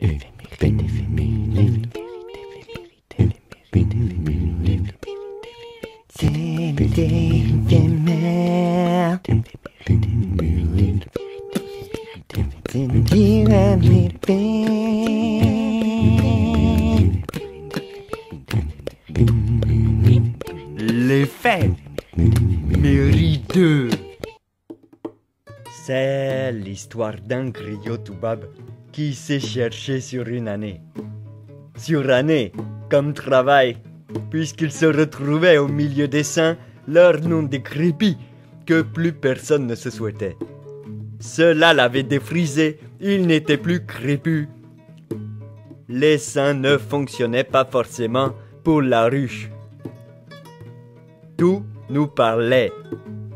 Les Éphémérides. C'est l'histoire d'un griot toubab qui s'est cherché sur une année. Sur année, comme travail, puisqu'il se retrouvait au milieu des saints, leur nom décrépit, que plus personne ne se souhaitait. Cela l'avait défrisé, il n'était plus crépus. Les saints ne fonctionnaient pas forcément pour la ruche. Tout nous parlait.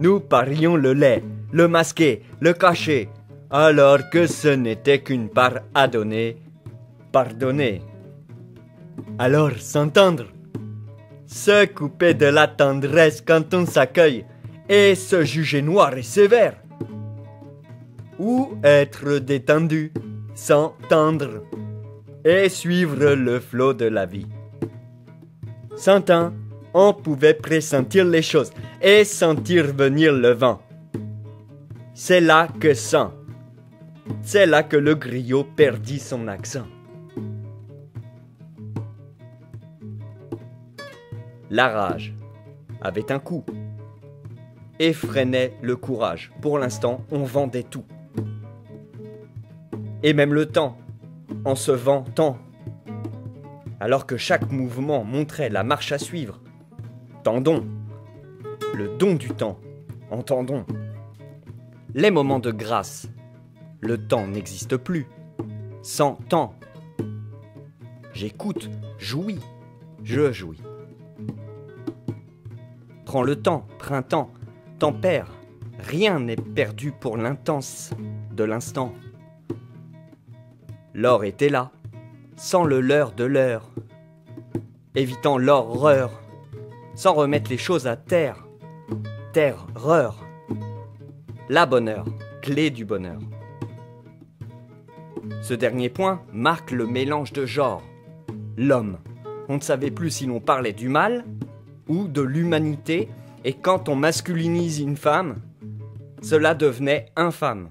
Nous parions le lait, le masquer, le cacher, alors que ce n'était qu'une part à donner, pardonner. Alors s'entendre, se couper de la tendresse quand on s'accueille et se juger noir et sévère. Ou être détendu, s'entendre et suivre le flot de la vie. S'entend, on pouvait pressentir les choses et sentir venir le vent. C'est là que sent. C'est là que le griot perdit son accent. La rage avait un coup et freinait le courage. Pour l'instant, on vendait tout. Et même le temps, en se vantant. Alors que chaque mouvement montrait la marche à suivre. Tendons, le don du temps, entendons. Les moments de grâce, le temps n'existe plus. Sans temps. J'écoute, jouis, je jouis. Prends le temps, printemps, tempère. Rien n'est perdu pour l'intense de l'instant. L'or était là, sans le leurre de l'heure, évitant l'horreur, sans remettre les choses à terre. Terreur. La bonne heure, clé du bonheur. Ce dernier point marque le mélange de genres. L'homme. On ne savait plus si l'on parlait du mal ou de l'humanité, et quand on masculinise une femme, cela devenait infâme.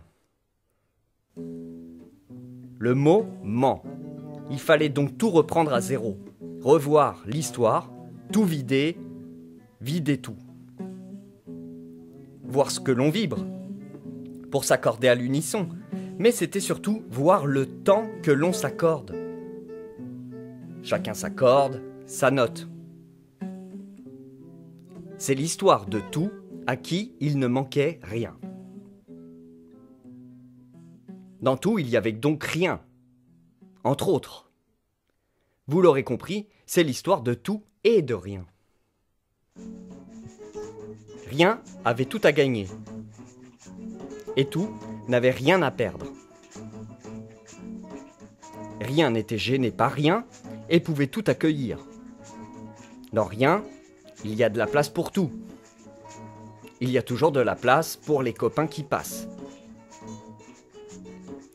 Le mot ment. Il fallait donc tout reprendre à zéro. Revoir l'histoire, tout vider, vider tout. Voir ce que l'on vibre, pour s'accorder à l'unisson, mais c'était surtout voir le temps que l'on s'accorde. Chacun s'accorde sa note. C'est l'histoire de tout à qui il ne manquait rien. Dans tout, il y avait donc rien, entre autres. Vous l'aurez compris, c'est l'histoire de tout et de rien. Rien avait tout à gagner. Et tout n'avait rien à perdre. Rien n'était gêné par rien et pouvait tout accueillir. Dans rien, il y a de la place pour tout. Il y a toujours de la place pour les copains qui passent.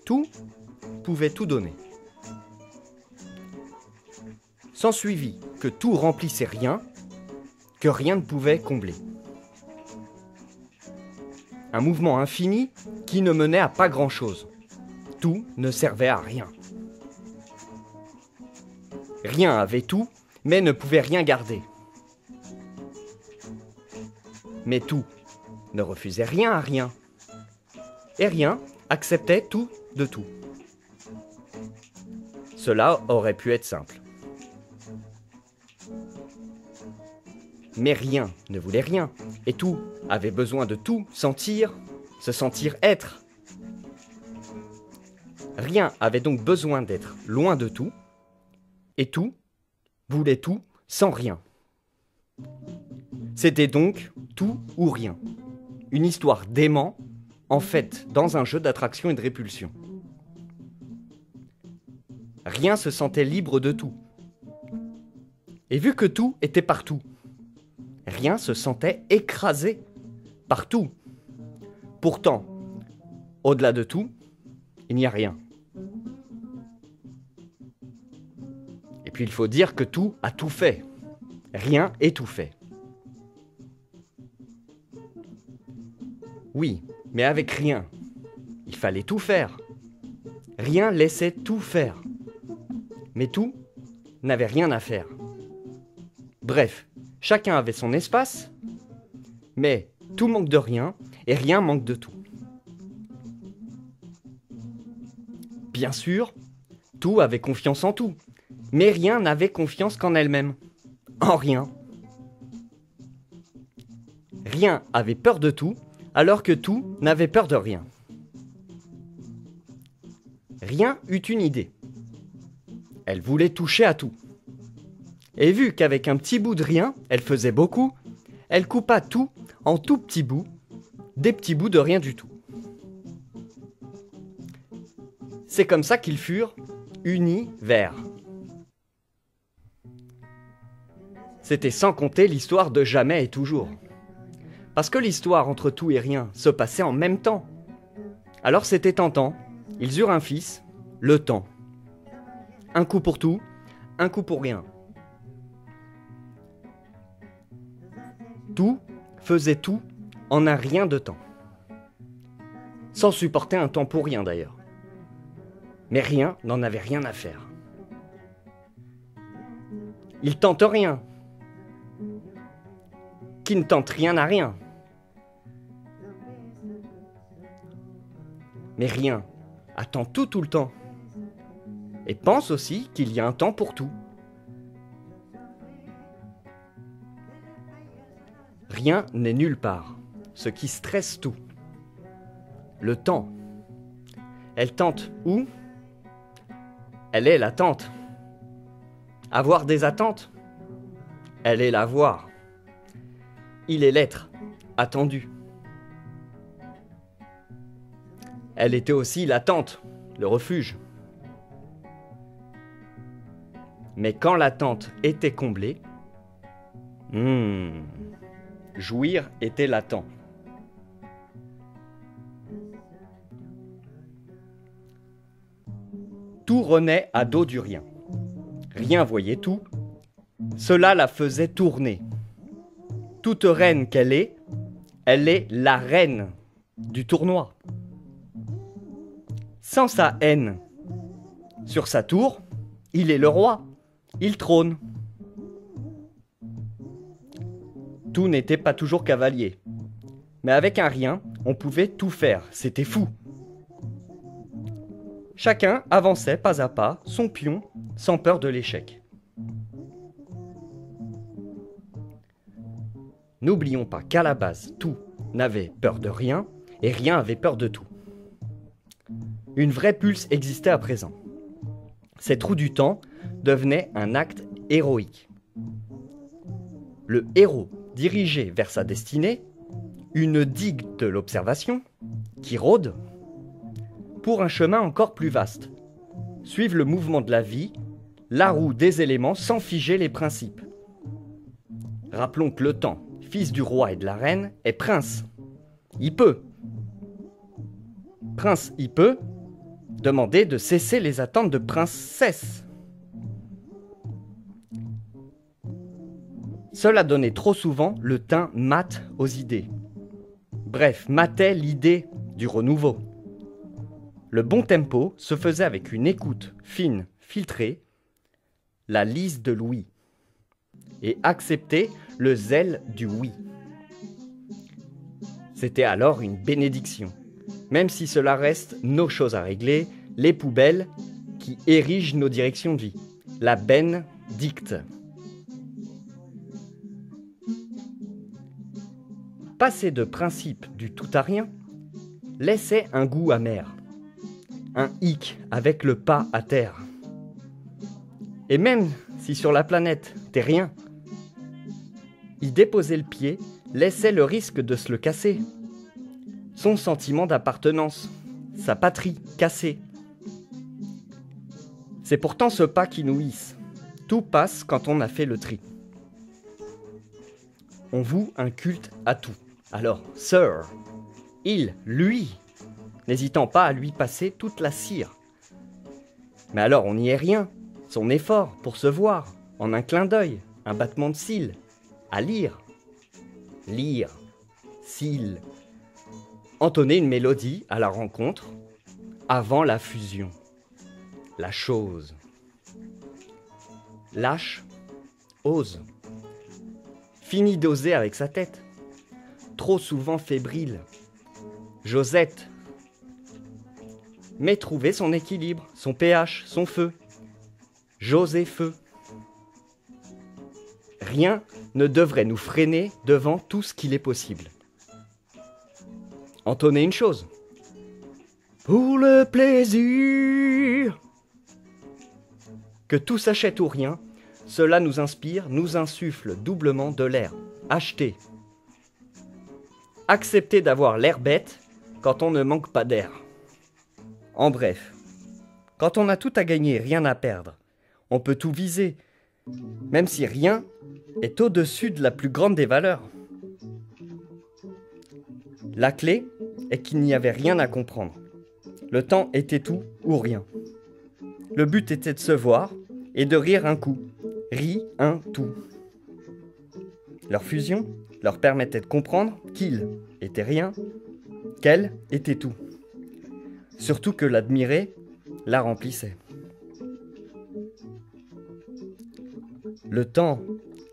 Tout pouvait tout donner. S'ensuivit que tout remplissait rien, que rien ne pouvait combler. Un mouvement infini qui ne menait à pas grand-chose. Tout ne servait à rien. Rien avait tout, mais ne pouvait rien garder. Mais tout ne refusait rien à rien. Et rien acceptait tout de tout. Cela aurait pu être simple. Mais rien ne voulait rien, et tout avait besoin de tout sentir, se sentir être. Rien avait donc besoin d'être loin de tout, et tout voulait tout sans rien. C'était donc tout ou rien. Une histoire d'aimant, en fait, dans un jeu d'attraction et de répulsion. Rien se sentait libre de tout. Et vu que tout était partout, rien se sentait écrasé par tout. Pourtant, au-delà de tout, il n'y a rien. Puis il faut dire que tout a tout fait. Rien est tout fait. Oui, mais avec rien. Il fallait tout faire. Rien laissait tout faire. Mais tout n'avait rien à faire. Bref, chacun avait son espace, mais tout manque de rien et rien manque de tout. Bien sûr, tout avait confiance en tout, mais rien n'avait confiance qu'en elle-même. En rien. Rien avait peur de tout, alors que tout n'avait peur de rien. Rien eut une idée. Elle voulait toucher à tout. Et vu qu'avec un petit bout de rien, elle faisait beaucoup, elle coupa tout en tout petits bouts, des petits bouts de rien du tout. C'est comme ça qu'ils furent unis vers. C'était sans compter l'histoire de jamais et toujours. Parce que l'histoire entre tout et rien se passait en même temps. Alors c'était tentant, ils eurent un fils, le temps. Un coup pour tout, un coup pour rien. Tout faisait tout en un rien de temps. Sans supporter un temps pour rien d'ailleurs. Mais rien n'en avait rien à faire. Il tente rien. Qui ne tente rien n'a rien. Mais rien attend tout le temps. Et pense aussi qu'il y a un temps pour tout. Rien n'est nulle part, ce qui stresse tout. Le temps. Elle tente où? Elle est l'attente. Avoir des attentes? Elle est l'avoir. Il est l'être, attendu. Elle était aussi l'attente, le refuge. Mais quand l'attente était comblée, jouir était latent. Tout renaît à dos du rien. Rien voyait tout. Cela la faisait tourner. Toute reine qu'elle est, elle est la reine du tournoi. Sans sa haine, sur sa tour, il est le roi, il trône. Tout n'était pas toujours cavalier. Mais avec un rien, on pouvait tout faire, c'était fou. Chacun avançait pas à pas, son pion, sans peur de l'échec. N'oublions pas qu'à la base, tout n'avait peur de rien, et rien avait peur de tout. Une vraie pulse existait à présent. Cette roue du temps devenait un acte héroïque. Le héros dirigé vers sa destinée, une digue de l'observation, qui rôde, pour un chemin encore plus vaste. Suivre le mouvement de la vie, la roue des éléments sans figer les principes. Rappelons que le temps, fils du roi et de la reine, est prince. Il peut. Prince, il peut demander de cesser les attentes de princesse. Cela donnait trop souvent le teint mat aux idées. Bref, matait l'idée du renouveau. Le bon tempo se faisait avec une écoute fine, filtrée, la lise de l'ouïe, et accepter le zèle du oui. C'était alors une bénédiction, même si cela reste nos choses à régler, les poubelles qui érigent nos directions de vie. La benne dicte. Passer de principe du tout à rien laissait un goût amer, un hic avec le pas à terre. Et même si sur la planète t'es rien, y déposer le pied laissait le risque de se le casser. Son sentiment d'appartenance, sa patrie cassée. C'est pourtant ce pas qui nous hisse. Tout passe quand on a fait le tri. On voue un culte à tout. Alors, Sir, il, lui, n'hésitant pas à lui passer toute la cire. Mais alors on n'y est rien. son effort pour se voir, en un clin d'œil, un battement de cils, à lire, cils, entonner une mélodie à la rencontre, avant la fusion, la chose. Lâche, ose, finit d'oser avec sa tête, trop souvent fébrile, Josette, mais trouver son équilibre, son pH, son feu, José feu. Rien ne devrait nous freiner devant tout ce qu'il est possible. Entonner une chose. Pour le plaisir. Que tout s'achète ou rien, cela nous inspire, nous insuffle doublement de l'air. Acheter. Accepter d'avoir l'air bête quand on ne manque pas d'air. En bref, quand on a tout à gagner, rien à perdre, on peut tout viser, même si rien est au-dessus de la plus grande des valeurs. La clé est qu'il n'y avait rien à comprendre. Le temps était tout ou rien. Le but était de se voir et de rire un coup. Rit un tout. Leur fusion leur permettait de comprendre qu'il était rien, qu'elle était tout. Surtout que l'admirer la remplissait. Le temps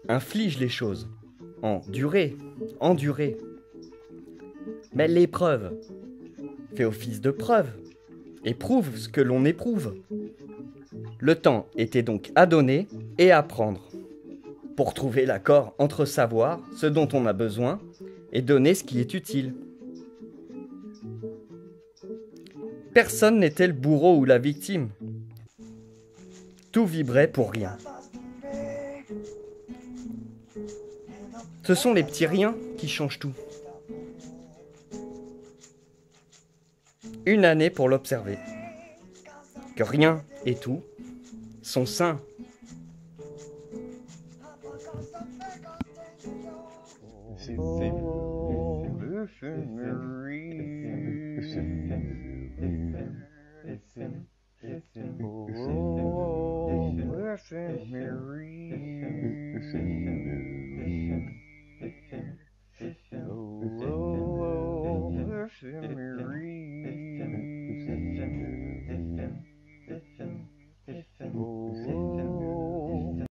inflige les choses, en durée, endurer. Mais l'épreuve fait office de preuve, et prouve ce que l'on éprouve. Le temps était donc à donner et à prendre, pour trouver l'accord entre savoir ce dont on a besoin et donner ce qui est utile. Personne n'était le bourreau ou la victime. Tout vibrait pour rien. Ce sont les petits riens qui changent tout. Une année pour l'observer. Que rien et tout sont sains.